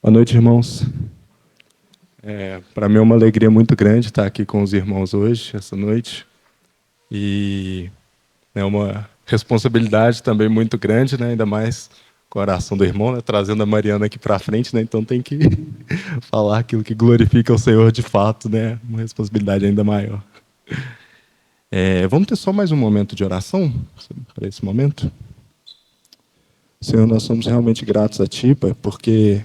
Boa noite, irmãos. Para mim é uma alegria muito grande estar aqui com os irmãos hoje, essa noite. E é uma responsabilidade também muito grande, né? Ainda mais com a oração do irmão, né? Trazendo a Mariana aqui para frente, né? Então tem que falar aquilo que glorifica o Senhor de fato, né? Uma responsabilidade ainda maior. Vamos ter só mais um momento de oração para esse momento? Senhor, nós somos realmente gratos a Ti, Pai, porque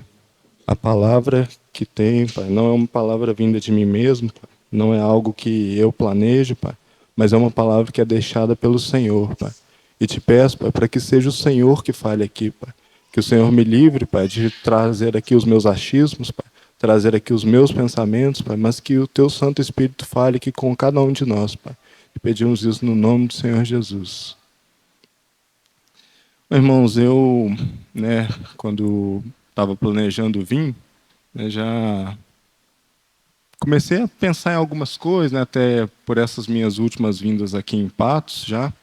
a palavra que tem, Pai, não é uma palavra vinda de mim mesmo, Pai, não é algo que eu planejo, Pai, mas é uma palavra que é deixada pelo Senhor, Pai. E te peço, Pai, para que seja o Senhor que fale aqui, Pai. Que o Senhor me livre, Pai, de trazer aqui os meus achismos, Pai, trazer aqui os meus pensamentos, Pai, mas que o Teu Santo Espírito fale aqui com cada um de nós, Pai. E pedimos isso no nome do Senhor Jesus. Irmãos, eu, quando estava planejando vir, já comecei a pensar em algumas coisas, né, até por essas minhas últimas vindas aqui em Patos, já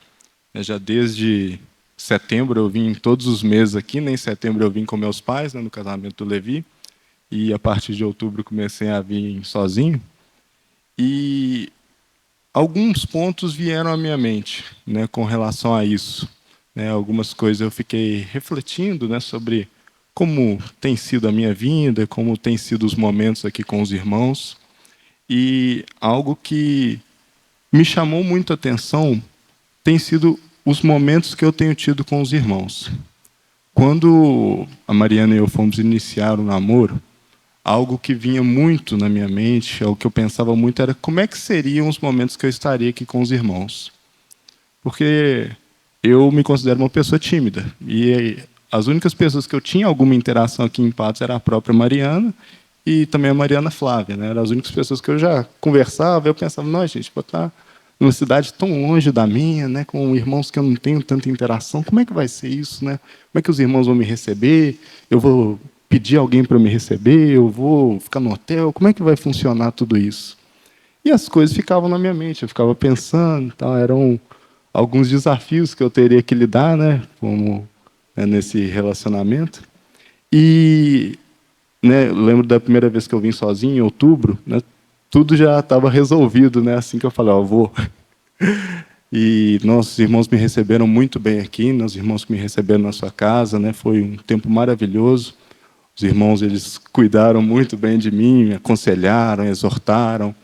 desde setembro eu vim todos os meses aqui, em setembro eu vim com meus pais, né, no casamento do Levi, e a partir de outubro comecei a vir sozinho, e alguns pontos vieram à minha mente, né, com relação a isso. Algumas coisas eu fiquei refletindo, né, sobre como tem sido a minha vinda, como tem sido os momentos aqui com os irmãos. E algo que me chamou muito a atenção tem sido os momentos que eu tenho tido com os irmãos. Quando a Mariana e eu fomos iniciar o namoro, algo que vinha muito na minha mente, algo que eu pensava muito, era como é que seriam os momentos que eu estaria aqui com os irmãos. Porque eu me considero uma pessoa tímida. E as únicas pessoas que eu tinha alguma interação aqui em Patos era a própria Mariana e também a Mariana Flávia, né? Eram as únicas pessoas que eu já conversava. Eu pensava, não, gente, vou estar numa cidade tão longe da minha, né? Com irmãos que eu não tenho tanta interação. Como é que vai ser isso, né? Como é que os irmãos vão me receber? Eu vou pedir alguém para me receber? Eu vou ficar no hotel? Como é que vai funcionar tudo isso? E as coisas ficavam na minha mente. Eu ficava pensando, tal, eram alguns desafios que eu teria que lidar, né, como nesse relacionamento. E eu lembro da primeira vez que eu vim sozinho, em outubro, né, tudo já estava resolvido, né, assim que eu falei, vou. E nossos irmãos me receberam muito bem aqui, os irmãos que me receberam na sua casa, né, foi um tempo maravilhoso. Os irmãos, eles cuidaram muito bem de mim, me aconselharam, exortaram.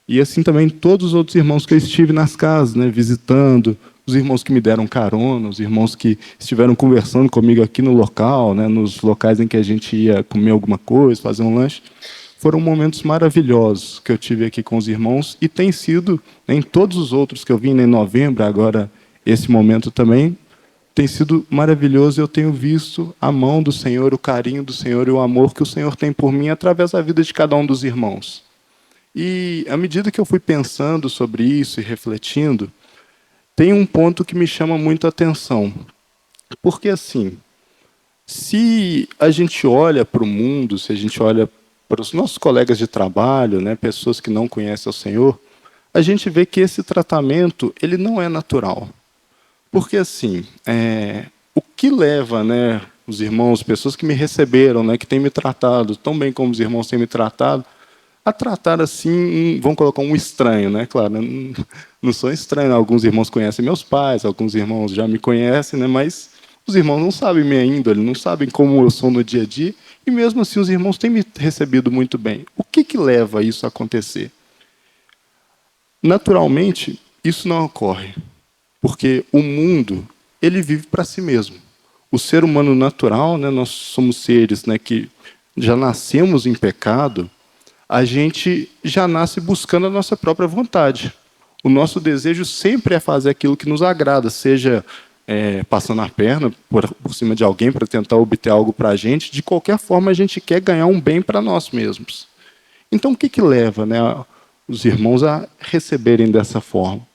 E assim também todos os outros irmãos que eu estive nas casas, né, visitando, os irmãos que me deram carona, os irmãos que estiveram conversando comigo aqui no local, né, nos locais em que a gente ia comer alguma coisa, fazer um lanche. Foram momentos maravilhosos que eu tive aqui com os irmãos e tem sido, em todos os outros que eu vim em novembro, agora esse momento também, tem sido maravilhoso. Eu tenho visto a mão do Senhor, o carinho do Senhor e o amor que o Senhor tem por mim através da vida de cada um dos irmãos. E, à medida que eu fui pensando sobre isso e refletindo, tem um ponto que me chama muito a atenção. Porque, assim, se a gente olha para o mundo, se a gente olha para os nossos colegas de trabalho, né, pessoas que não conhecem o Senhor, a gente vê que esse tratamento ele não é natural. Porque, assim, o que leva, né, os irmãos, pessoas que me receberam, né, que têm me tratado tão bem como os irmãos têm me tratado, a tratar assim, vamos colocar um estranho, né? Claro, não sou estranho. Alguns irmãos conhecem meus pais, alguns irmãos já me conhecem, né? Mas os irmãos não sabem minha índole, não sabem como eu sou no dia a dia, e mesmo assim os irmãos têm me recebido muito bem. O que leva isso a acontecer? Naturalmente, isso não ocorre, porque o mundo ele vive para si mesmo. O ser humano natural, né? Nós somos seres, né, que já nascemos em pecado. A gente já nasce buscando a nossa própria vontade. O nosso desejo sempre é fazer aquilo que nos agrada, seja passando a perna por cima de alguém para tentar obter algo para a gente. De qualquer forma, a gente quer ganhar um bem para nós mesmos. Então, o que leva, né, os irmãos a receberem dessa forma?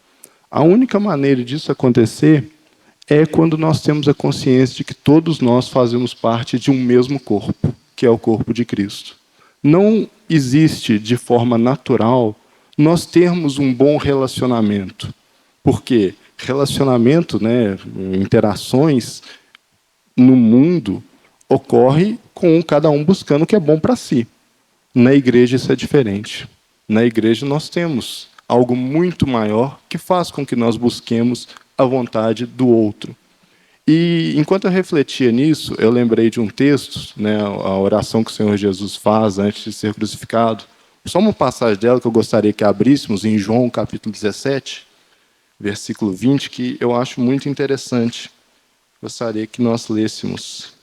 A única maneira disso acontecer é quando nós temos a consciência de que todos nós fazemos parte de um mesmo corpo, que é o corpo de Cristo. Não existe de forma natural nós termos um bom relacionamento. Porque relacionamento, né, interações no mundo, ocorre com cada um buscando o que é bom para si. Na igreja isso é diferente. Na igreja nós temos algo muito maior que faz com que nós busquemos a vontade do outro. E enquanto eu refletia nisso, eu lembrei de um texto, né, a oração que o Senhor Jesus faz antes de ser crucificado. Só uma passagem dela que eu gostaria que abríssemos em João capítulo 17, versículo 20, que eu acho muito interessante. Gostaria que nós lêssemos.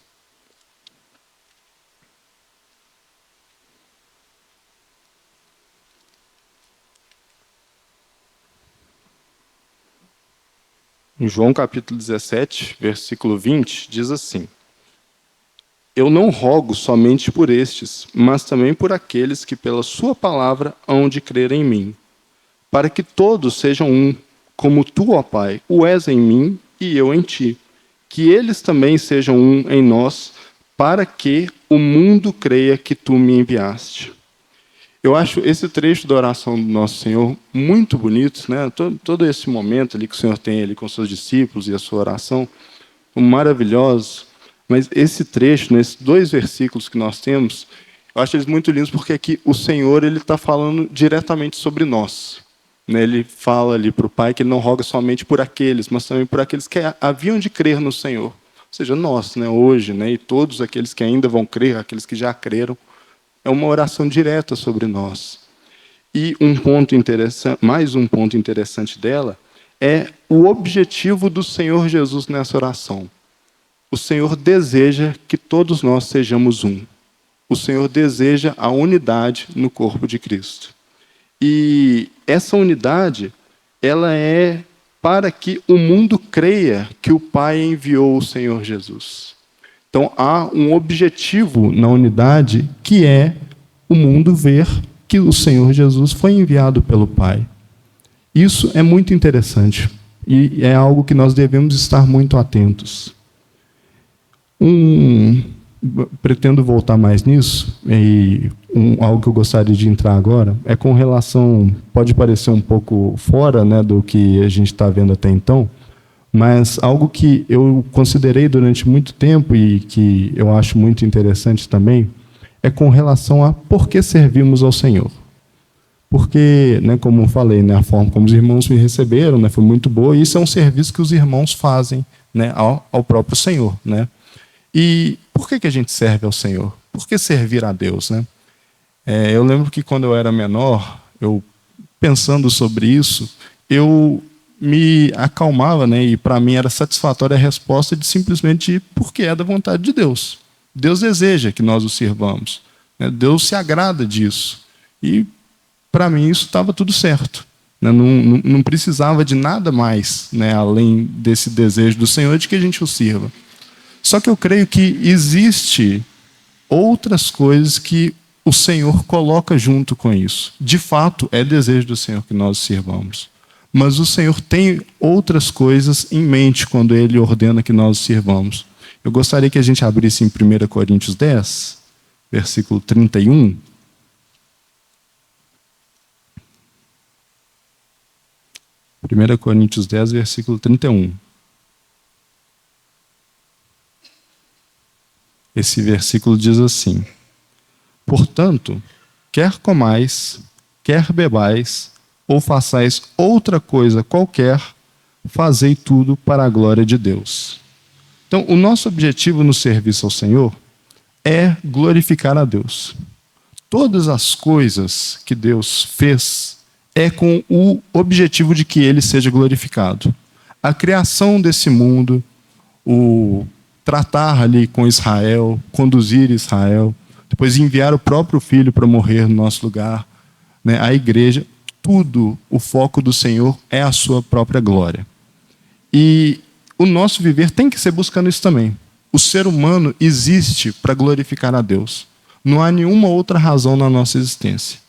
Em João capítulo 17, versículo 20, diz assim: Eu não rogo somente por estes, mas também por aqueles que pela sua palavra hão de crer em mim, para que todos sejam um, como tu, ó Pai, o és em mim e eu em ti, que eles também sejam um em nós, para que o mundo creia que tu me enviaste. Eu acho esse trecho da oração do Nosso Senhor muito bonito, né? Todo esse momento ali que o Senhor tem ali com seus discípulos e a sua oração, maravilhoso. Mas esse trecho, nesses 2 versículos que nós temos, eu acho eles muito lindos porque aqui o Senhor ele está falando diretamente sobre nós. Né? Ele fala ali para o Pai que ele não roga somente por aqueles, mas também por aqueles que haviam de crer no Senhor. Ou seja, nós, né, hoje, né, e todos aqueles que ainda vão crer, aqueles que já creram. É uma oração direta sobre nós. E mais um ponto interessante dela é o objetivo do Senhor Jesus nessa oração. O Senhor deseja que todos nós sejamos um. O Senhor deseja a unidade no corpo de Cristo. E essa unidade, ela é para que o mundo creia que o Pai enviou o Senhor Jesus. Então, há um objetivo na unidade, que é o mundo ver que o Senhor Jesus foi enviado pelo Pai. Isso é muito interessante e é algo que nós devemos estar muito atentos. Pretendo voltar mais nisso, e algo que eu gostaria de entrar agora é com relação, pode parecer um pouco fora, né, do que a gente está vendo até então, mas algo que eu considerei durante muito tempo e que eu acho muito interessante também é com relação a por que servimos ao Senhor. Porque, né, como eu falei, né, a forma como os irmãos me receberam, né, foi muito boa, e isso é um serviço que os irmãos fazem, né, ao próprio Senhor. Né? E por que a gente serve ao Senhor? Por que servir a Deus? Né? Eu lembro que quando eu era menor, eu pensando sobre isso, eu me acalmava, né? E para mim era satisfatória a resposta de simplesmente porque é da vontade de Deus. Deus deseja que nós o sirvamos. Né? Deus se agrada disso. E para mim isso estava tudo certo. Né? Não precisava de nada mais, né? Além desse desejo do Senhor de que a gente o sirva. Só que eu creio que existe outras coisas que o Senhor coloca junto com isso. De fato, é desejo do Senhor que nós o sirvamos. Mas o Senhor tem outras coisas em mente quando Ele ordena que nós o sirvamos. Eu gostaria que a gente abrisse em 1 Coríntios 10, versículo 31. Primeira Coríntios 10, versículo 31. Esse versículo diz assim: Portanto, quer comais, quer bebais, ou façais outra coisa qualquer, fazei tudo para a glória de Deus. Então, o nosso objetivo no serviço ao Senhor é glorificar a Deus. Todas as coisas que Deus fez é com o objetivo de que Ele seja glorificado. A criação desse mundo, o tratar ali com Israel, conduzir Israel, depois enviar o próprio Filho para morrer no nosso lugar, né? A igreja, tudo, o foco do Senhor é a sua própria glória. E o nosso viver tem que ser buscando isso também. O ser humano existe para glorificar a Deus. Não há nenhuma outra razão na nossa existência.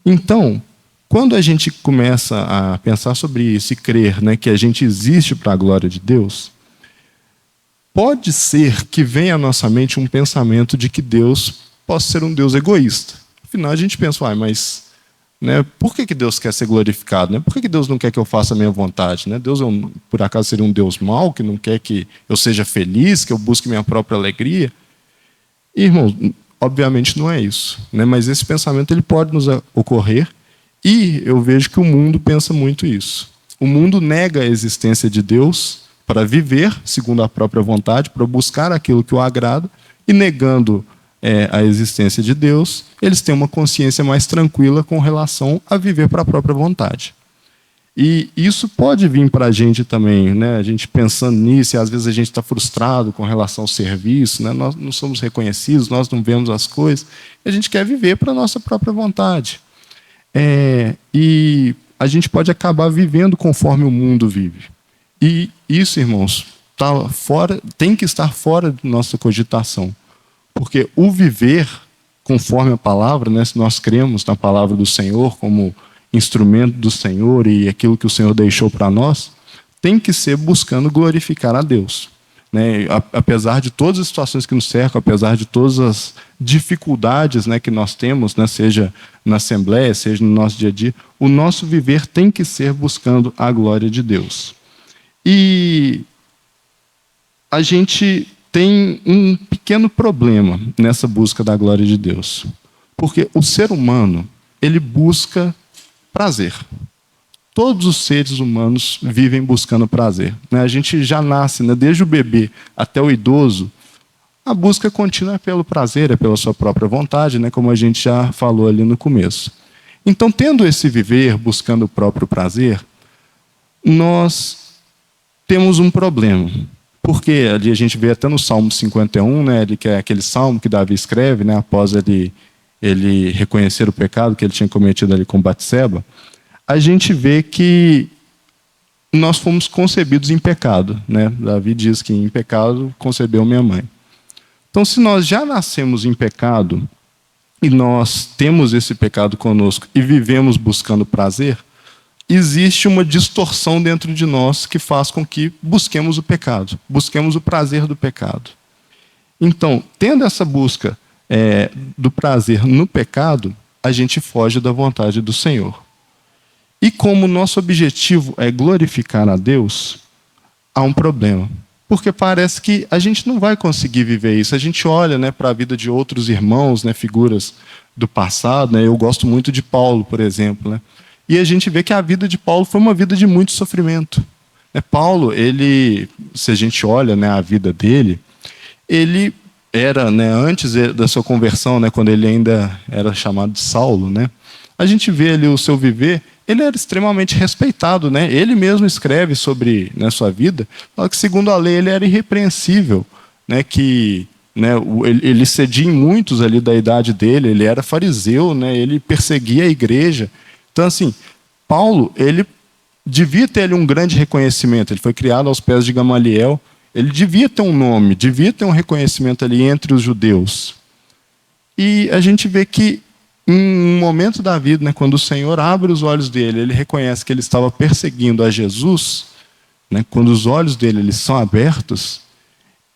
Então, quando a gente começa a pensar sobre isso e crer, né, que a gente existe para a glória de Deus, pode ser que venha à nossa mente um pensamento de que Deus possa ser um Deus egoísta. Afinal, a gente pensa, mas né, por que Deus quer ser glorificado? Né? Por que Deus não quer que eu faça a minha vontade? Né? Deus, por acaso, seria um Deus mau, que não quer que eu seja feliz, que eu busque minha própria alegria? Irmãos, obviamente não é isso, né? Mas esse pensamento ele pode nos ocorrer, e eu vejo que o mundo pensa muito isso. O mundo nega a existência de Deus para viver segundo a própria vontade, para buscar aquilo que o agrada, e negando a existência de Deus, eles têm uma consciência mais tranquila com relação a viver para a própria vontade. E isso pode vir para a gente também, né? A gente pensando nisso, e às vezes a gente está frustrado com relação ao serviço, né? Nós não somos reconhecidos, nós não vemos as coisas, e a gente quer viver para a nossa própria vontade. E a gente pode acabar vivendo conforme o mundo vive. E isso, irmãos, tem que estar fora da nossa cogitação. Porque o viver conforme a palavra, né, se nós cremos na palavra do Senhor como instrumento do Senhor e aquilo que o Senhor deixou para nós, tem que ser buscando glorificar a Deus. Né? Apesar de todas as situações que nos cercam, apesar de todas as dificuldades, né, que nós temos, né, seja na Assembleia, seja no nosso dia a dia, o nosso viver tem que ser buscando a glória de Deus. E a gente tem um pequeno problema nessa busca da glória de Deus. Porque o ser humano, ele busca prazer. Todos os seres humanos vivem buscando prazer. A gente já nasce, né, desde o bebê até o idoso, a busca contínua é pelo prazer, é pela sua própria vontade, né, como a gente já falou ali no começo. Então, tendo esse viver, buscando o próprio prazer, nós temos um problema. Porque ali a gente vê até no Salmo 51, né, que é aquele salmo que Davi escreve, né, após ele reconhecer o pecado que ele tinha cometido ali com Batseba, a gente vê que nós fomos concebidos em pecado. Né? Davi diz que em pecado concebeu minha mãe. Então, se nós já nascemos em pecado e nós temos esse pecado conosco e vivemos buscando prazer, existe uma distorção dentro de nós que faz com que busquemos o pecado, busquemos o prazer do pecado. Então, tendo essa busca do prazer no pecado, a gente foge da vontade do Senhor. E como nosso objetivo é glorificar a Deus, há um problema. Porque parece que a gente não vai conseguir viver isso. A gente olha, né, para a vida de outros irmãos, né, figuras do passado. Né, eu gosto muito de Paulo, por exemplo. Né, e a gente vê que a vida de Paulo foi uma vida de muito sofrimento. Paulo, se a gente olha, né, a vida dele, ele era, né, antes da sua conversão, né, quando ele ainda era chamado de Saulo, né, a gente vê ali o seu viver, ele era extremamente respeitado. Né? Ele mesmo escreve sobre, né, sua vida, fala que, segundo a lei, ele era irrepreensível, né, que, né, ele cedia em muitos ali da idade dele, ele era fariseu, né, ele perseguia a igreja. Então, assim, Paulo, ele devia ter ali um grande reconhecimento, ele foi criado aos pés de Gamaliel, ele devia ter um nome, devia ter um reconhecimento ali entre os judeus. E a gente vê que, em um momento da vida, né, quando o Senhor abre os olhos dele, ele reconhece que ele estava perseguindo a Jesus, né, quando os olhos dele eles são abertos,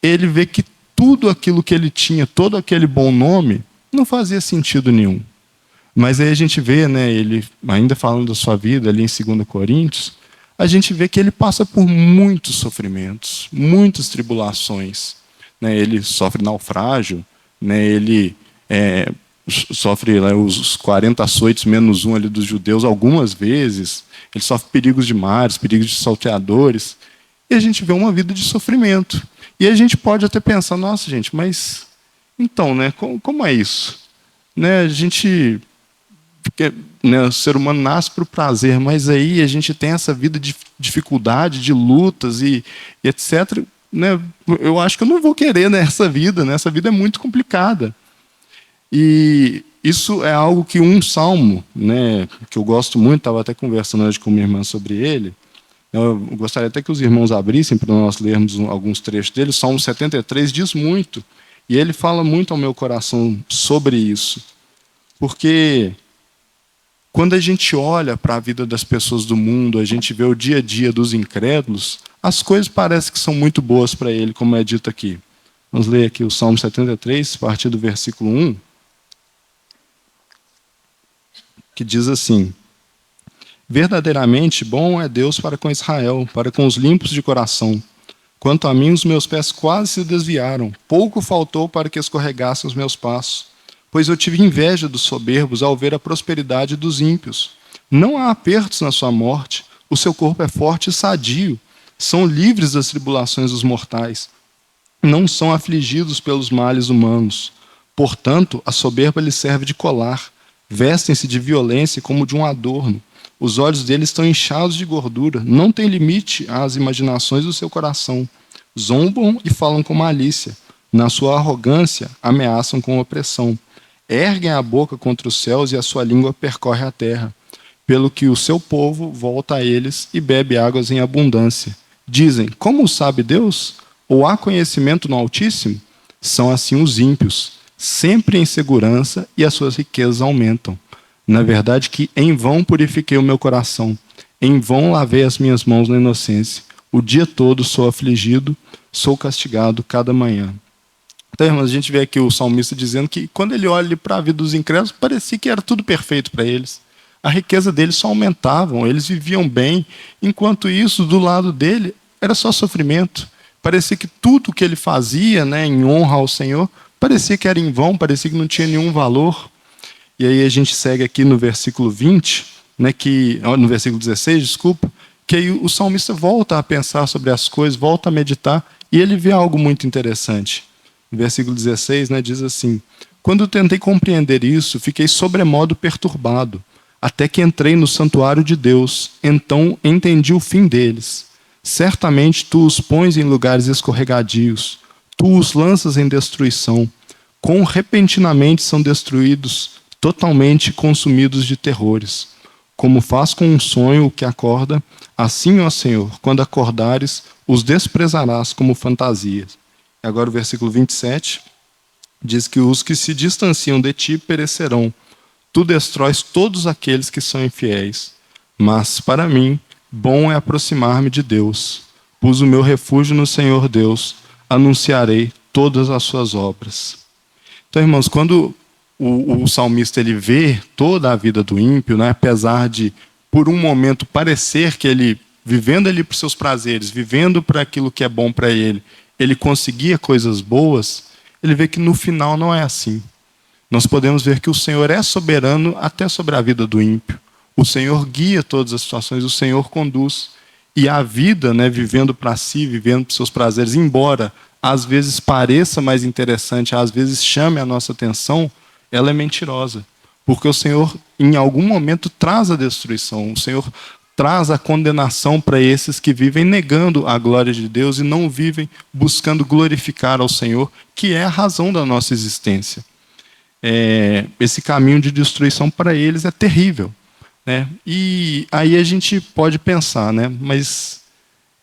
ele vê que tudo aquilo que ele tinha, todo aquele bom nome, não fazia sentido nenhum. Mas aí a gente vê, né, ele ainda falando da sua vida ali em 2 Coríntios, a gente vê que ele passa por muitos sofrimentos, muitas tribulações. Né, ele sofre naufrágio, né, ele sofre os 40 açoites menos um ali dos judeus algumas vezes, ele sofre perigos de mares, perigos de salteadores, e a gente vê uma vida de sofrimento. E a gente pode até pensar, nossa, gente, mas então, né, como é isso? Né, a gente, né, o ser humano nasce para o prazer, mas aí a gente tem essa vida de dificuldade, de lutas e etc. Né, eu acho que eu não vou querer, né, essa vida. Né, essa vida é muito complicada. E isso é algo que um salmo, né, que eu gosto muito, estava até conversando hoje com minha irmã sobre ele. Eu gostaria até que os irmãos abrissem para nós lermos alguns trechos dele. O Salmo 73 diz muito, e ele fala muito ao meu coração sobre isso. Porque quando a gente olha para a vida das pessoas do mundo, a gente vê o dia a dia dos incrédulos, as coisas parecem que são muito boas para ele, como é dito aqui. Vamos ler aqui o Salmo 73, a partir do versículo 1. Que diz assim: verdadeiramente bom é Deus para com Israel, para com os limpos de coração. Quanto a mim, os meus pés quase se desviaram. Pouco faltou para que escorregassem os meus passos. Pois eu tive inveja dos soberbos ao ver a prosperidade dos ímpios. Não há apertos na sua morte. O seu corpo é forte e sadio. São livres das tribulações dos mortais. Não são afligidos pelos males humanos. Portanto, a soberba lhes serve de colar. Vestem-se de violência como de um adorno. Os olhos deles estão inchados de gordura. Não tem limite às imaginações do seu coração. Zombam e falam com malícia. Na sua arrogância, ameaçam com opressão. Erguem a boca contra os céus e a sua língua percorre a terra. Pelo que o seu povo volta a eles e bebe águas em abundância. Dizem, como sabe Deus? Ou há conhecimento no Altíssimo? São assim os ímpios, sempre em segurança, e as suas riquezas aumentam. Na verdade que em vão purifiquei o meu coração, em vão lavei as minhas mãos na inocência. O dia todo sou afligido, sou castigado cada manhã. Então, irmãos, a gente vê aqui o salmista dizendo que quando ele olha para a vida dos incrédulos, parecia que era tudo perfeito para eles. A riqueza deles só aumentava, eles viviam bem. Enquanto isso, do lado dele, era só sofrimento. Parecia que tudo que ele fazia, né, em honra ao Senhor, parecia que era em vão, parecia que não tinha nenhum valor. E aí a gente segue aqui no versículo 20, né, no versículo 16, desculpa, que aí o salmista volta a pensar sobre as coisas, volta a meditar, e ele vê algo muito interessante. No versículo 16, né, diz assim: quando tentei compreender isso, fiquei sobremodo perturbado, até que entrei no santuário de Deus, então entendi o fim deles. Certamente tu os pões em lugares escorregadios, tu os lanças em destruição, quão repentinamente são destruídos, totalmente consumidos de terrores. Como faz com um sonho o que acorda, assim, ó Senhor, quando acordares, os desprezarás como fantasias. E agora o versículo 27 diz que os que se distanciam de ti perecerão. Tu destróis todos aqueles que são infiéis. Mas, para mim, bom é aproximar-me de Deus. Pus o meu refúgio no Senhor Deus. Anunciarei todas as suas obras. Então, irmãos, quando o salmista ele vê toda a vida do ímpio, né, apesar de, por um momento, parecer que ele, vivendo ali para os seus prazeres, vivendo para aquilo que é bom para ele conseguia coisas boas, ele vê que no final não é assim. Nós podemos ver que o Senhor é soberano até sobre a vida do ímpio. O Senhor guia todas as situações, o Senhor conduz. E a vida, né, vivendo para si, vivendo para os seus prazeres, embora às vezes pareça mais interessante, às vezes chame a nossa atenção, ela é mentirosa. Porque o Senhor, em algum momento, traz a destruição. O Senhor traz a condenação para esses que vivem negando a glória de Deus e não vivem buscando glorificar ao Senhor, que é a razão da nossa existência. Esse caminho de destruição para eles é terrível, né? E aí a gente pode pensar, né? Mas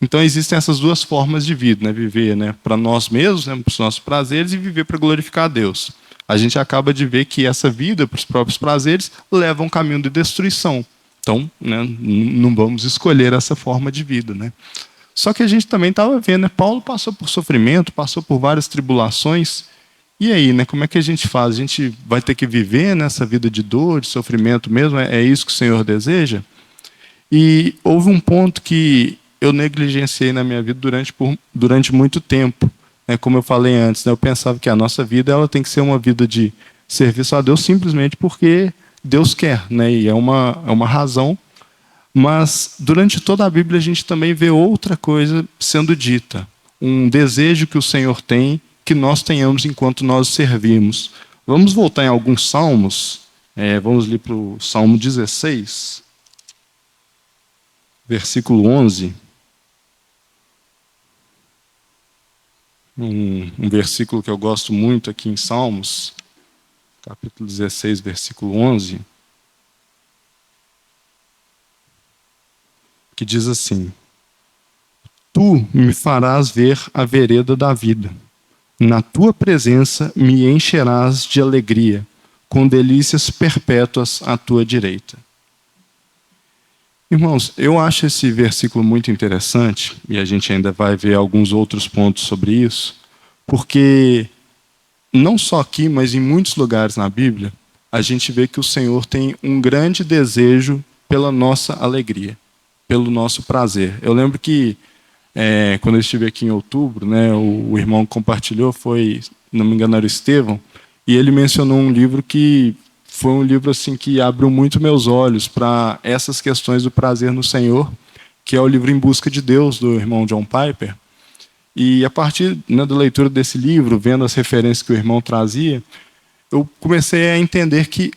então existem essas duas formas de vida, né? Viver, né, para nós mesmos, né, para os nossos prazeres, e viver para glorificar a Deus. A gente acaba de ver que essa vida para os próprios prazeres leva a um caminho de destruição. Então, né, não vamos escolher essa forma de vida, né? Só que a gente também estava vendo, né? Paulo passou por sofrimento, passou por várias tribulações. E aí, né, como é que a gente faz? A gente vai ter que viver nessa vida de dor, de sofrimento mesmo? É isso que o Senhor deseja? E houve um ponto que eu negligenciei na minha vida durante muito tempo. Né? Como eu falei antes, né, eu pensava que a nossa vida ela tem que ser uma vida de serviço a Deus simplesmente porque Deus quer, né? E é uma razão. Mas durante toda a Bíblia a gente também vê outra coisa sendo dita. Um desejo que o Senhor tem que nós tenhamos enquanto nós servimos. Vamos voltar em alguns salmos. Vamos ali para o Salmo 16, versículo 11. Um versículo que eu gosto muito aqui em Salmos, capítulo 16, versículo 11, que diz assim: Tu me farás ver a vereda da vida. Na tua presença me encherás de alegria, com delícias perpétuas à tua direita. Irmãos, eu acho esse versículo muito interessante, e a gente ainda vai ver alguns outros pontos sobre isso, porque não só aqui, mas em muitos lugares na Bíblia, a gente vê que o Senhor tem um grande desejo pela nossa alegria, pelo nosso prazer. Eu lembro que quando eu estive aqui em outubro, né, o irmão que compartilhou foi, não me engano, era o Estevão, e ele mencionou um livro que foi um livro assim que abriu muito meus olhos para essas questões do prazer no Senhor, que é o livro Em Busca de Deus, do irmão John Piper. E a partir, né, da leitura desse livro, vendo as referências que o irmão trazia, eu comecei a entender que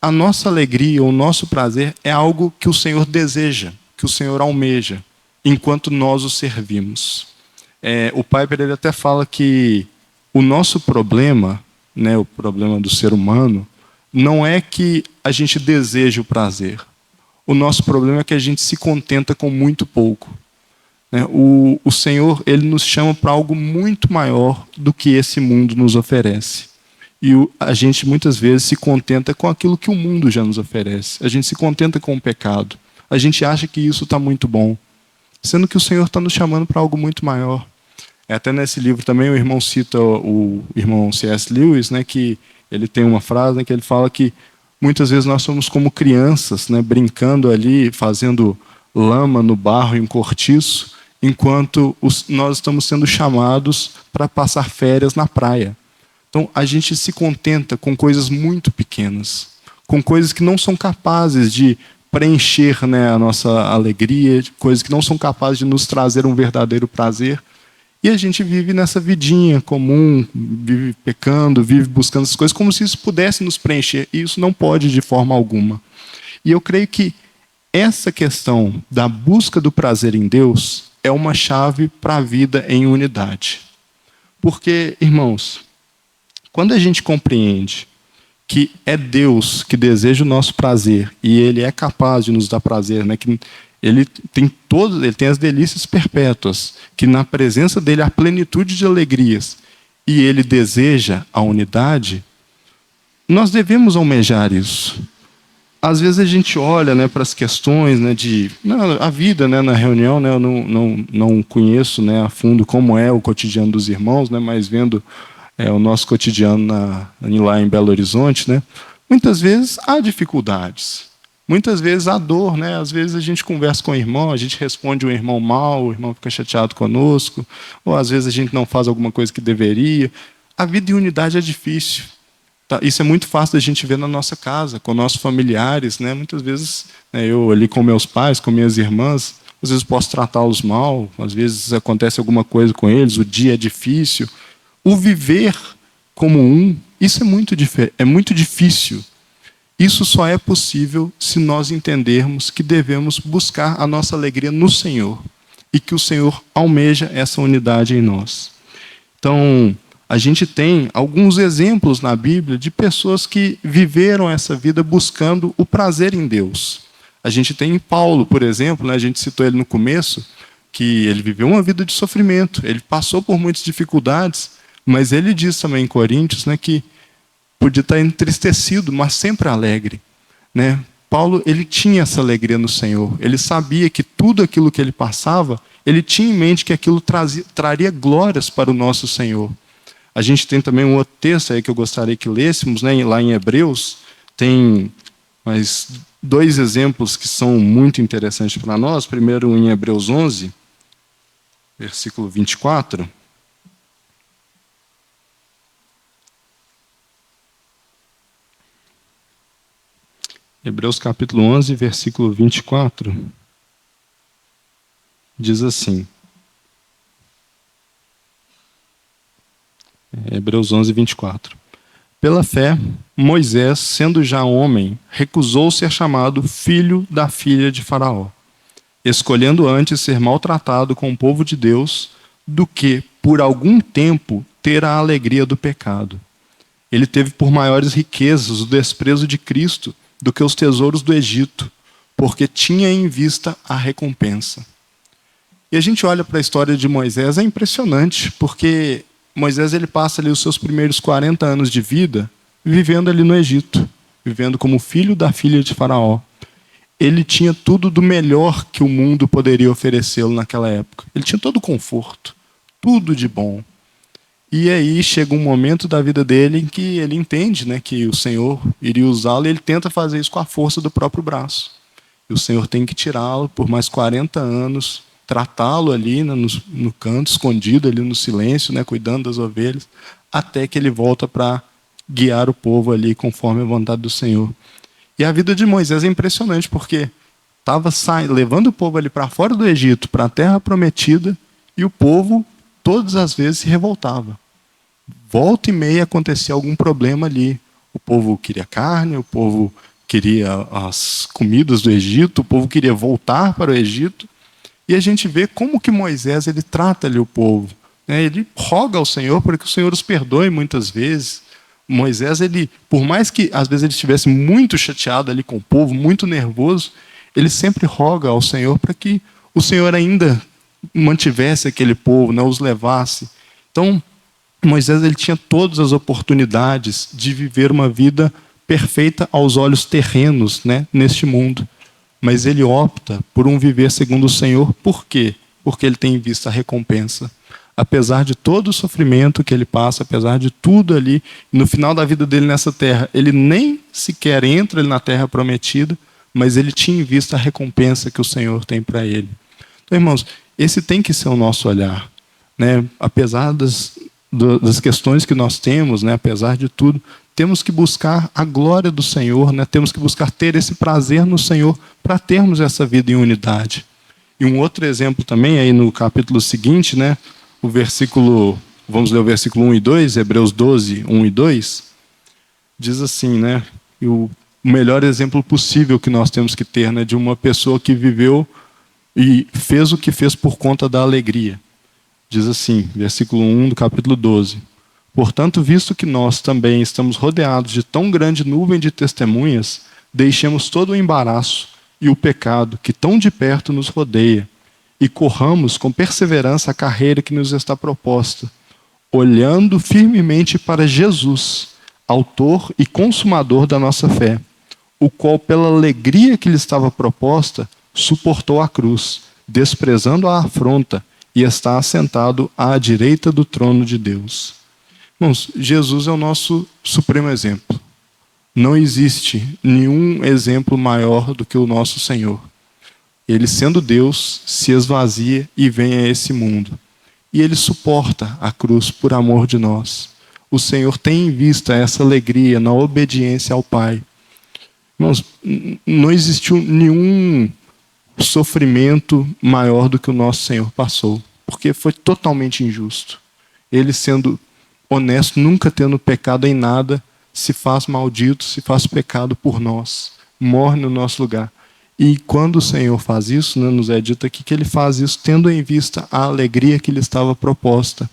a nossa alegria, o nosso prazer é algo que o Senhor deseja, que o Senhor almeja, enquanto nós o servimos. O Piper ele até fala que o nosso problema, né, o problema do ser humano, não é que a gente deseja o prazer. O nosso problema é que a gente se contenta com muito pouco. O Senhor ele nos chama para algo muito maior do que esse mundo nos oferece. E a gente muitas vezes se contenta com aquilo que o mundo já nos oferece. A gente se contenta com o pecado. A gente acha que isso está muito bom, sendo que o Senhor está nos chamando para algo muito maior. Até nesse livro também o irmão cita o irmão C.S. Lewis, né, que ele tem uma frase, né, que ele fala que muitas vezes nós somos como crianças, né, brincando ali, fazendo lama no barro em um cortiço, enquanto nós estamos sendo chamados para passar férias na praia. Então, a gente se contenta com coisas muito pequenas, com coisas que não são capazes de preencher, né, a nossa alegria, coisas que não são capazes de nos trazer um verdadeiro prazer. E a gente vive nessa vidinha comum, vive pecando, vive buscando essas coisas, como se isso pudesse nos preencher. E isso não pode de forma alguma. E eu creio que essa questão da busca do prazer em Deus é uma chave para a vida em unidade. Porque, irmãos, quando a gente compreende que é Deus que deseja o nosso prazer e Ele é capaz de nos dar prazer, né? Que Ele tem as delícias perpétuas, que na presença dEle há plenitude de alegrias e Ele deseja a unidade, nós devemos almejar isso. Às vezes a gente olha, né, para as questões, né, a vida, né, na reunião, né, eu não conheço, né, a fundo como é o cotidiano dos irmãos, né, mas vendo o nosso cotidiano lá em Belo Horizonte, né? Muitas vezes há dificuldades, muitas vezes há dor, né? Às vezes a gente conversa com o irmão, a gente responde um irmão mal, o irmão fica chateado conosco, ou às vezes a gente não faz alguma coisa que deveria. A vida em unidade é difícil. Tá? Isso é muito fácil da gente ver na nossa casa, com nossos familiares, né? Muitas vezes, né, eu ali com meus pais, com minhas irmãs, às vezes posso tratá-los mal, às vezes acontece alguma coisa com eles, o dia é difícil. O viver como um, isso é muito difícil. Isso só é possível se nós entendermos que devemos buscar a nossa alegria no Senhor e que o Senhor almeja essa unidade em nós. Então, a gente tem alguns exemplos na Bíblia de pessoas que viveram essa vida buscando o prazer em Deus. A gente tem Paulo, por exemplo, né, a gente citou ele no começo, que ele viveu uma vida de sofrimento, ele passou por muitas dificuldades, mas ele diz também em Coríntios, né, que podia estar entristecido, mas sempre alegre. Né? Paulo ele tinha essa alegria no Senhor. Ele sabia que tudo aquilo que ele passava, ele tinha em mente que aquilo traria glórias para o nosso Senhor. A gente tem também um outro texto aí que eu gostaria que lêssemos, né, lá em Hebreus. Tem mais dois exemplos que são muito interessantes para nós. Primeiro em Hebreus 11, versículo 24. Hebreus capítulo 11, versículo 24, diz assim. Hebreus 11, 24. Pela fé, Moisés, sendo já homem, recusou ser chamado filho da filha de Faraó, escolhendo antes ser maltratado com o povo de Deus do que, por algum tempo, ter a alegria do pecado. Ele teve por maiores riquezas o desprezo de Cristo do que os tesouros do Egito, porque tinha em vista a recompensa. E a gente olha para a história de Moisés, é impressionante, porque Moisés ele passa ali os seus primeiros 40 anos de vida vivendo ali no Egito, vivendo como filho da filha de Faraó. Ele tinha tudo do melhor que o mundo poderia oferecê-lo naquela época. Ele tinha todo o conforto, tudo de bom. E aí chega um momento da vida dele em que ele entende, né, que o Senhor iria usá-lo e ele tenta fazer isso com a força do próprio braço. E o Senhor tem que tirá-lo por mais 40 anos tratá-lo ali, né, no canto, escondido ali no silêncio, né, cuidando das ovelhas, até que ele volta para guiar o povo ali conforme a vontade do Senhor. E a vida de Moisés é impressionante, porque estava levando o povo ali para fora do Egito, para a terra prometida, e o povo, todas as vezes, se revoltava. Volta e meia acontecia algum problema ali. O povo queria carne, o povo queria as comidas do Egito, o povo queria voltar para o Egito. E a gente vê como que Moisés ele trata ali o povo. Ele roga ao Senhor para que o Senhor os perdoe muitas vezes. Moisés, ele, por mais que às vezes ele estivesse muito chateado ali com o povo, muito nervoso, ele sempre roga ao Senhor para que o Senhor ainda mantivesse aquele povo, né, os levasse. Então, Moisés ele tinha todas as oportunidades de viver uma vida perfeita aos olhos terrenos, né, neste mundo. Mas ele opta por um viver segundo o Senhor. Por quê? Porque ele tem em vista a recompensa. Apesar de todo o sofrimento que ele passa, apesar de tudo ali, no final da vida dele nessa terra, ele nem sequer entra na terra prometida, mas ele tinha em vista a recompensa que o Senhor tem para ele. Então, irmãos, esse tem que ser o nosso olhar, né? Apesar das questões que nós temos, né? Apesar de tudo, temos que buscar a glória do Senhor, né? Temos que buscar ter esse prazer no Senhor para termos essa vida em unidade. E um outro exemplo também, aí no capítulo seguinte, né? O versículo, vamos ler o versículo 1 e 2, Hebreus 12, 1 e 2, diz assim, né? E o melhor exemplo possível que nós temos que ter, né? De uma pessoa que viveu e fez o que fez por conta da alegria. Diz assim, versículo 1 do capítulo 12. Portanto, visto que nós também estamos rodeados de tão grande nuvem de testemunhas, deixemos todo o embaraço e o pecado que tão de perto nos rodeia, e corramos com perseverança a carreira que nos está proposta, olhando firmemente para Jesus, autor e consumador da nossa fé, o qual, pela alegria que lhe estava proposta, suportou a cruz, desprezando a afronta, e está assentado à direita do trono de Deus. Irmãos, Jesus é o nosso supremo exemplo. Não existe nenhum exemplo maior do que o nosso Senhor. Ele, sendo Deus, se esvazia e vem a esse mundo. E ele suporta a cruz por amor de nós. O Senhor tem em vista essa alegria na obediência ao Pai. Irmãos, não existiu nenhum sofrimento maior do que o nosso Senhor passou, porque foi totalmente injusto. Ele, sendo honesto, nunca tendo pecado em nada, se faz maldito, se faz pecado por nós, morre no nosso lugar. E quando o Senhor faz isso, né, nos é dito aqui que ele faz isso tendo em vista a alegria que lhe estava proposta.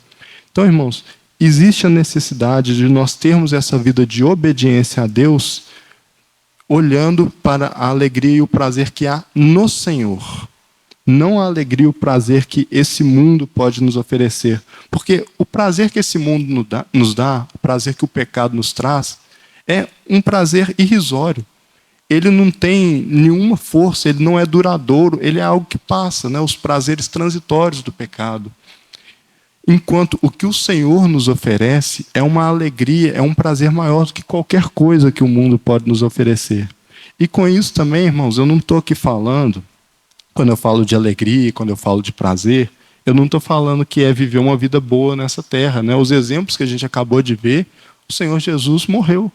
Então, irmãos, existe a necessidade de nós termos essa vida de obediência a Deus, olhando para a alegria e o prazer que há no Senhor. Não a alegria e o prazer que esse mundo pode nos oferecer. Porque o prazer que esse mundo nos dá, o prazer que o pecado nos traz, é um prazer irrisório. Ele não tem nenhuma força, ele não é duradouro, ele é algo que passa, né? Os prazeres transitórios do pecado. Enquanto o que o Senhor nos oferece é uma alegria, é um prazer maior do que qualquer coisa que o mundo pode nos oferecer. E com isso também, irmãos, eu não estou aqui falando, quando eu falo de alegria, quando eu falo de prazer, eu não estou falando que é viver uma vida boa nessa terra, né? Os exemplos que a gente acabou de ver, o Senhor Jesus morreu.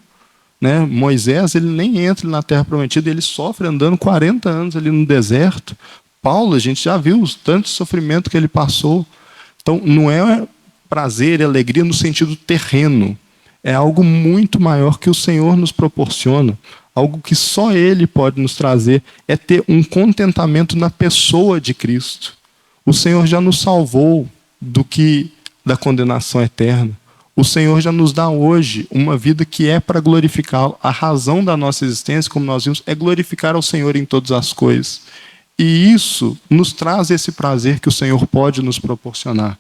Né? Moisés, ele nem entra na terra prometida, ele sofre andando 40 anos ali no deserto. Paulo, a gente já viu o tanto de sofrimento que ele passou. Então, não é prazer e alegria no sentido terreno. É algo muito maior que o Senhor nos proporciona. Algo que só Ele pode nos trazer. É ter um contentamento na pessoa de Cristo. O Senhor já nos salvou da condenação eterna. O Senhor já nos dá hoje uma vida que é para glorificá-lo. A razão da nossa existência, como nós vimos, é glorificar ao Senhor em todas as coisas. E isso nos traz esse prazer que o Senhor pode nos proporcionar.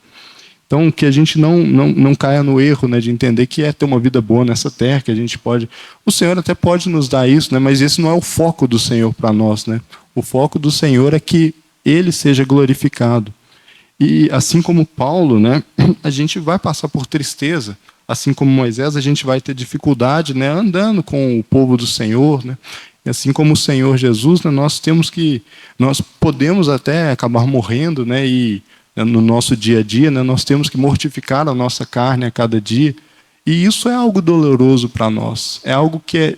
Então, que a gente não caia no erro, né, de entender que é ter uma vida boa nessa terra, que a gente pode... O Senhor até pode nos dar isso, né, mas esse não é o foco do Senhor para nós. Né? O foco do Senhor é que Ele seja glorificado. E assim como Paulo, né, a gente vai passar por tristeza. Assim como Moisés, a gente vai ter dificuldade, né, andando com o povo do Senhor. Né? E assim como o Senhor Jesus, né, nós podemos até acabar morrendo, né, e no nosso dia a dia, né, nós temos que mortificar a nossa carne a cada dia. E isso é algo doloroso para nós, é algo que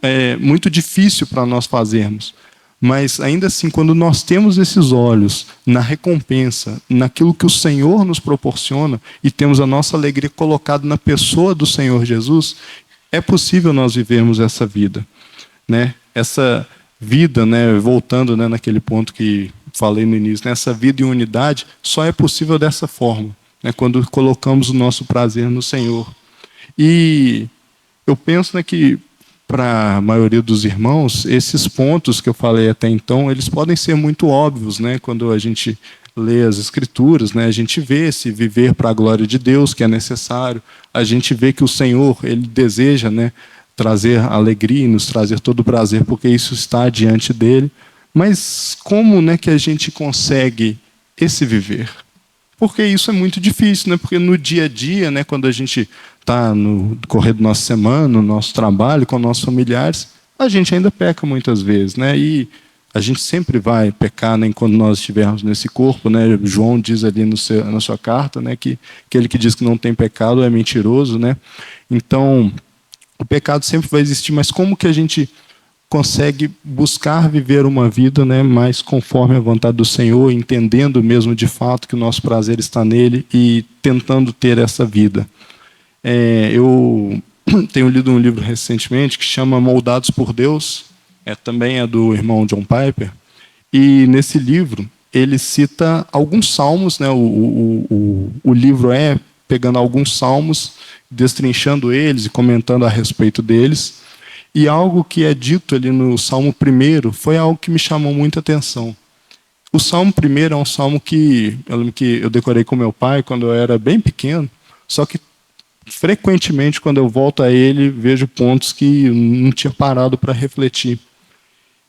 é muito difícil para nós fazermos. Mas ainda assim, quando nós temos esses olhos na recompensa, naquilo que o Senhor nos proporciona, e temos a nossa alegria colocada na pessoa do Senhor Jesus, é possível nós vivermos essa vida, né? Essa vida, né, voltando, né, naquele ponto que falei no início, né, essa vida em unidade só é possível dessa forma, né, quando colocamos o nosso prazer no Senhor. E eu penso, né, que para a maioria dos irmãos, esses pontos que eu falei até então, eles podem ser muito óbvios, né, quando a gente lê as Escrituras, né, a gente vê esse viver para a glória de Deus, que é necessário, a gente vê que o Senhor, Ele deseja, né, trazer alegria e nos trazer todo o prazer, porque isso está diante dEle. Mas como, né, que a gente consegue esse viver? Porque isso é muito difícil, né? Porque no dia a dia, né, quando a gente está no correr da nossa semana, no nosso trabalho, com nossos familiares, a gente ainda peca muitas vezes, né? E a gente sempre vai pecar, né, enquanto nós estivermos nesse corpo, né? João diz ali na sua carta, né, que aquele que diz que não tem pecado é mentiroso, né? Então, o pecado sempre vai existir, mas como que a gente consegue buscar viver uma vida, né, mais conforme a vontade do Senhor, entendendo mesmo de fato que o nosso prazer está nele e tentando ter essa vida? Eu tenho lido um livro recentemente que chama Moldados por Deus, também é do irmão John Piper, e nesse livro ele cita alguns salmos, né, o livro é pegando alguns salmos, destrinchando eles e comentando a respeito deles. E algo que é dito ali no Salmo 1 foi algo que me chamou muita atenção. O Salmo 1 é um salmo que eu decorei com meu pai quando eu era bem pequeno, só que frequentemente, quando eu volto a ele, vejo pontos que eu não tinha parado para refletir.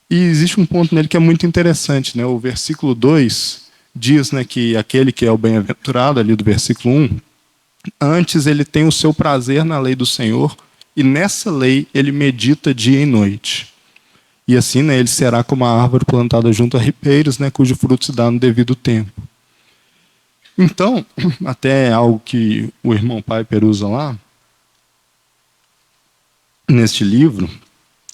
E existe um ponto nele que é muito interessante, né? O versículo 2 diz, né, que aquele que é o bem-aventurado, ali do versículo 1, antes ele tem o seu prazer na lei do Senhor, e nessa lei ele medita dia e noite. E assim, né, ele será como a árvore plantada junto a ribeiros, né, cujo fruto se dá no devido tempo. Então, até algo que o irmão Piper usa lá, neste livro,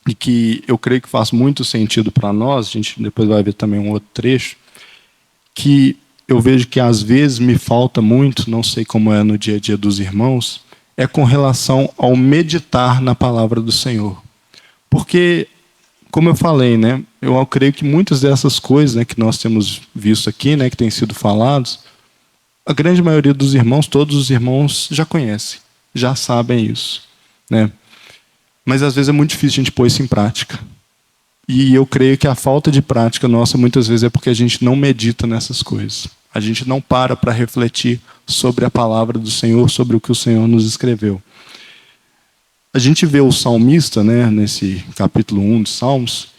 e que eu creio que faz muito sentido para nós, a gente depois vai ver também um outro trecho, que eu vejo que às vezes me falta muito, não sei como é no dia a dia dos irmãos, é com relação ao meditar na palavra do Senhor. Porque, como eu falei, né, eu creio que muitas dessas coisas, né, que nós temos visto aqui, né, que têm sido falados, a grande maioria dos irmãos, todos os irmãos já conhecem, já sabem isso, né? Mas às vezes é muito difícil a gente pôr isso em prática. E eu creio que a falta de prática nossa muitas vezes é porque a gente não medita nessas coisas. A gente não para refletir sobre a palavra do Senhor, sobre o que o Senhor nos escreveu. A gente vê o salmista, né, nesse capítulo 1 de Salmos,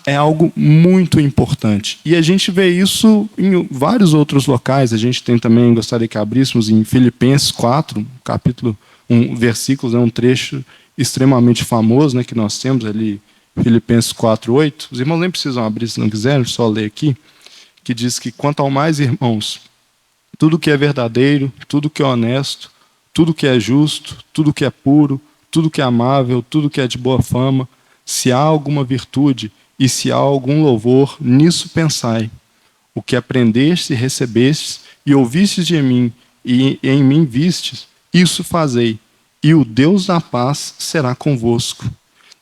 é algo muito importante. E a gente vê isso em vários outros locais. A gente tem também, gostaria que abríssemos em Filipenses 4, capítulo 1, versículos, é um trecho extremamente famoso, né, que nós temos ali, Filipenses 4:8. Os irmãos nem precisam abrir se não quiserem, só ler aqui, que diz que quanto ao mais, irmãos, tudo que é verdadeiro, tudo que é honesto, tudo que é justo, tudo que é puro, tudo que é amável, tudo que é de boa fama, se há alguma virtude e se há algum louvor, nisso pensai. O que aprendestes e recebestes e ouvistes de mim e em mim vistes, isso fazei, e o Deus da paz será convosco.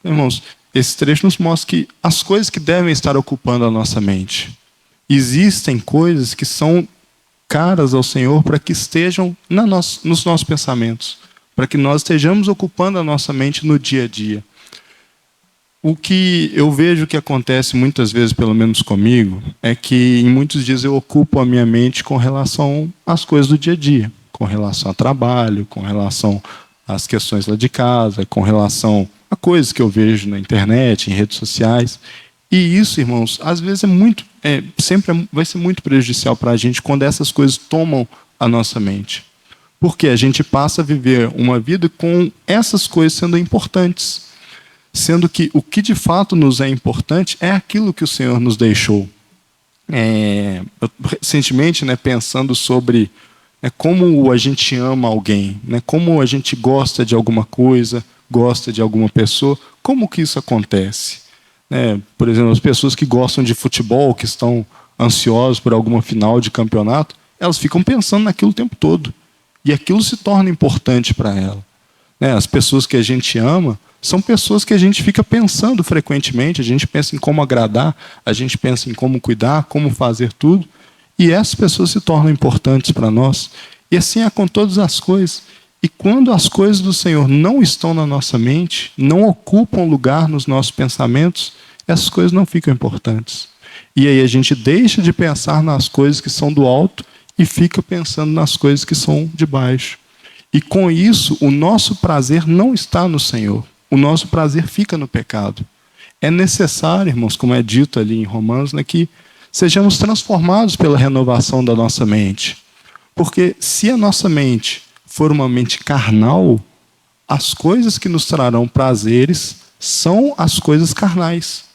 Irmãos, esse trecho nos mostra que as coisas que devem estar ocupando a nossa mente. Existem coisas que são caras ao Senhor para que estejam nos nossos pensamentos, para que nós estejamos ocupando a nossa mente no dia a dia. O que eu vejo que acontece muitas vezes, pelo menos comigo, é que em muitos dias eu ocupo a minha mente com relação às coisas do dia a dia, com relação ao trabalho, com relação às questões lá de casa, com relação a coisas que eu vejo na internet, em redes sociais. E isso, irmãos, às vezes vai ser muito prejudicial para a gente quando essas coisas tomam a nossa mente. Porque a gente passa a viver uma vida com essas coisas sendo importantes. sendo que o que de fato nos é importante é aquilo que o Senhor nos deixou. Recentemente, né, pensando sobre como a gente ama alguém, né, como a gente gosta de alguma coisa, gosta de alguma pessoa, como que isso acontece? Por exemplo, as pessoas que gostam de futebol, que estão ansiosas por alguma final de campeonato, elas ficam pensando naquilo o tempo todo. E aquilo se torna importante para ela. As pessoas que a gente ama são pessoas que a gente fica pensando frequentemente, a gente pensa em como agradar, a gente pensa em como cuidar, como fazer tudo. E essas pessoas se tornam importantes para nós. E assim é com todas as coisas. E quando as coisas do Senhor não estão na nossa mente, não ocupam lugar nos nossos pensamentos, essas coisas não ficam importantes. E aí a gente deixa de pensar nas coisas que são do alto e fica pensando nas coisas que são de baixo. E com isso, o nosso prazer não está no Senhor. O nosso prazer fica no pecado. É necessário, irmãos, como é dito ali em Romanos, que sejamos transformados pela renovação da nossa mente. Porque se a nossa mente for uma mente carnal, as coisas que nos trarão prazeres são as coisas carnais.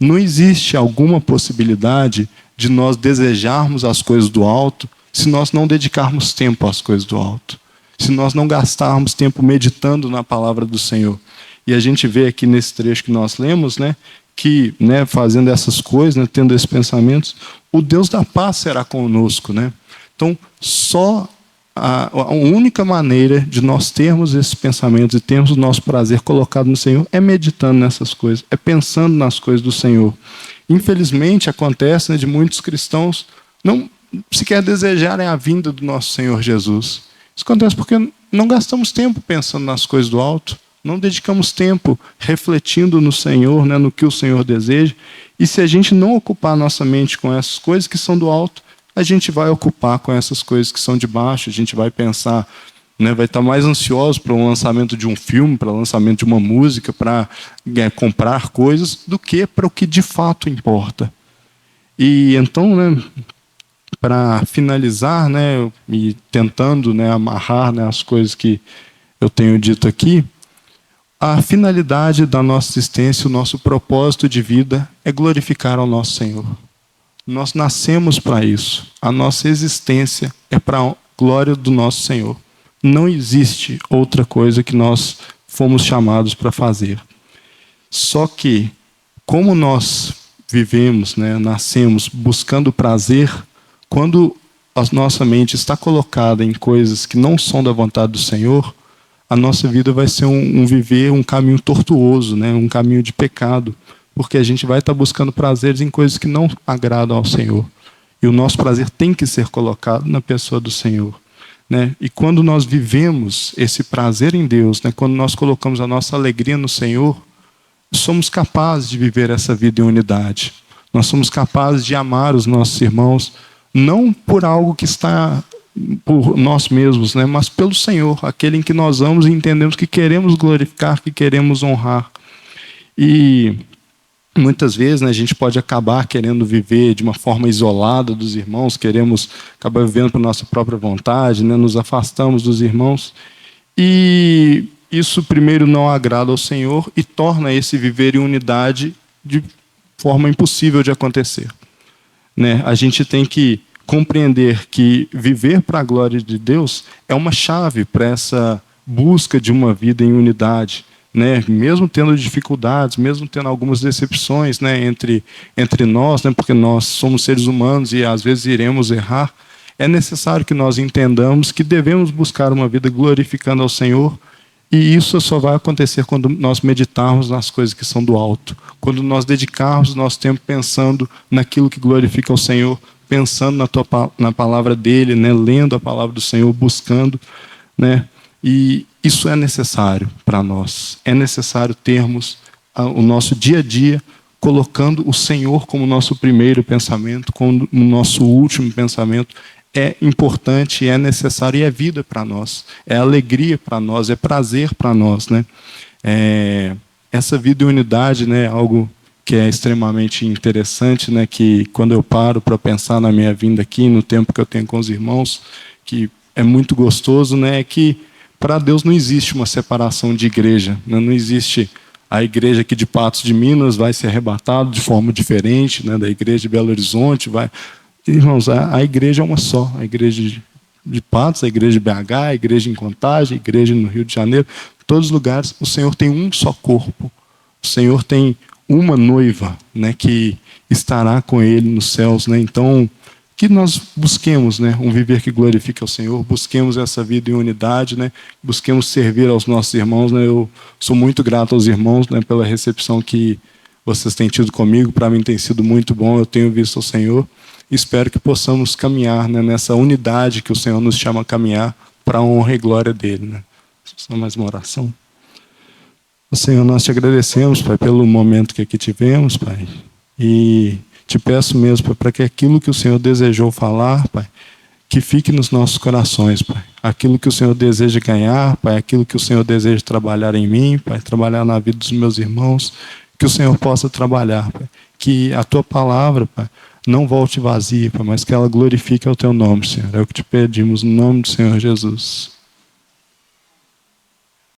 Não existe alguma possibilidade de nós desejarmos as coisas do alto se nós não dedicarmos tempo às coisas do alto. Se nós não gastarmos tempo meditando na palavra do Senhor. E a gente vê aqui nesse trecho que nós lemos, que fazendo essas coisas, tendo esses pensamentos, o Deus da paz será conosco. Então, só a única maneira de nós termos esses pensamentos e termos o nosso prazer colocado no Senhor é meditando nessas coisas, é pensando nas coisas do Senhor. Infelizmente, acontece de muitos cristãos não sequer desejarem a vinda do nosso Senhor Jesus. Isso acontece porque não gastamos tempo pensando nas coisas do alto, não dedicamos tempo refletindo no Senhor, no que o Senhor deseja. E se a gente não ocupar a nossa mente com essas coisas que são do alto, a gente vai ocupar com essas coisas que são de baixo, a gente vai pensar, vai estar mais ansioso para o lançamento de um filme, para o lançamento de uma música, para comprar coisas, do que para o que de fato importa. E então, para finalizar, e tentando amarrar as coisas que eu tenho dito aqui, a finalidade da nossa existência, o nosso propósito de vida é glorificar ao nosso Senhor. Nós nascemos para isso. A nossa existência é para a glória do nosso Senhor. Não existe outra coisa que nós fomos chamados para fazer. Só que, como nós vivemos, nascemos buscando prazer, quando a nossa mente está colocada em coisas que não são da vontade do Senhor, a nossa vida vai ser um caminho tortuoso, um caminho de pecado, porque a gente vai estar buscando prazeres em coisas que não agradam ao Senhor. E o nosso prazer tem que ser colocado na pessoa do Senhor. E quando nós vivemos esse prazer em Deus, quando nós colocamos a nossa alegria no Senhor, somos capazes de viver essa vida em unidade. Nós somos capazes de amar os nossos irmãos, não por algo que está por nós mesmos, mas pelo Senhor, aquele em que nós amamos e entendemos que queremos glorificar, que queremos honrar. E muitas vezes a gente pode acabar querendo viver de uma forma isolada dos irmãos, queremos acabar vivendo por nossa própria vontade, nos afastamos dos irmãos. E isso, primeiro, não agrada ao Senhor e torna esse viver em unidade de forma impossível de acontecer. A gente tem que compreender que viver para a glória de Deus é uma chave para essa busca de uma vida em unidade. Mesmo tendo dificuldades, mesmo tendo algumas decepções entre nós, porque nós somos seres humanos e às vezes iremos errar, é necessário que nós entendamos que devemos buscar uma vida glorificando ao Senhor, e isso só vai acontecer quando nós meditarmos nas coisas que são do alto, quando nós dedicarmos nosso tempo pensando naquilo que glorifica ao Senhor, pensando na palavra dele, lendo a palavra do Senhor, buscando, e isso é necessário para nós. É necessário termos o nosso dia a dia colocando o Senhor como nosso primeiro pensamento, como o nosso último pensamento. É importante, é necessário e é vida para nós. É alegria para nós, é prazer para nós. Essa vida em unidade é algo que é extremamente interessante, que quando eu paro para pensar na minha vinda aqui, no tempo que eu tenho com os irmãos, que é muito gostoso, é que para Deus não existe uma separação de igreja, não existe a igreja aqui de Patos de Minas vai ser arrebatada de forma diferente, né, da igreja de Belo Horizonte. Irmãos, a igreja é uma só, a igreja de Patos, a igreja de BH, a igreja em Contagem, a igreja no Rio de Janeiro, em todos os lugares o Senhor tem um só corpo, o Senhor tem uma noiva, né, que estará com Ele nos céus, né? Então, que nós busquemos, né, um viver que glorifique ao Senhor, busquemos essa vida em unidade, né, busquemos servir aos nossos irmãos, né? Eu sou muito grato aos irmãos, né, pela recepção que vocês têm tido comigo, para mim tem sido muito bom, eu tenho visto o Senhor. Espero que possamos caminhar, né, nessa unidade que o Senhor nos chama a caminhar para a honra e glória dele, né? Só mais uma oração. Senhor, nós te agradecemos, Pai, pelo momento que aqui tivemos, Pai, e te peço mesmo, Pai, para que aquilo que o Senhor desejou falar, Pai, que fique nos nossos corações, Pai. Aquilo que o Senhor deseja ganhar, Pai, aquilo que o Senhor deseja trabalhar em mim, Pai, trabalhar na vida dos meus irmãos, que o Senhor possa trabalhar, Pai. Que a Tua palavra, Pai, não volte vazia, Pai, mas que ela glorifique o Teu nome, Senhor. É o que te pedimos no nome do Senhor Jesus.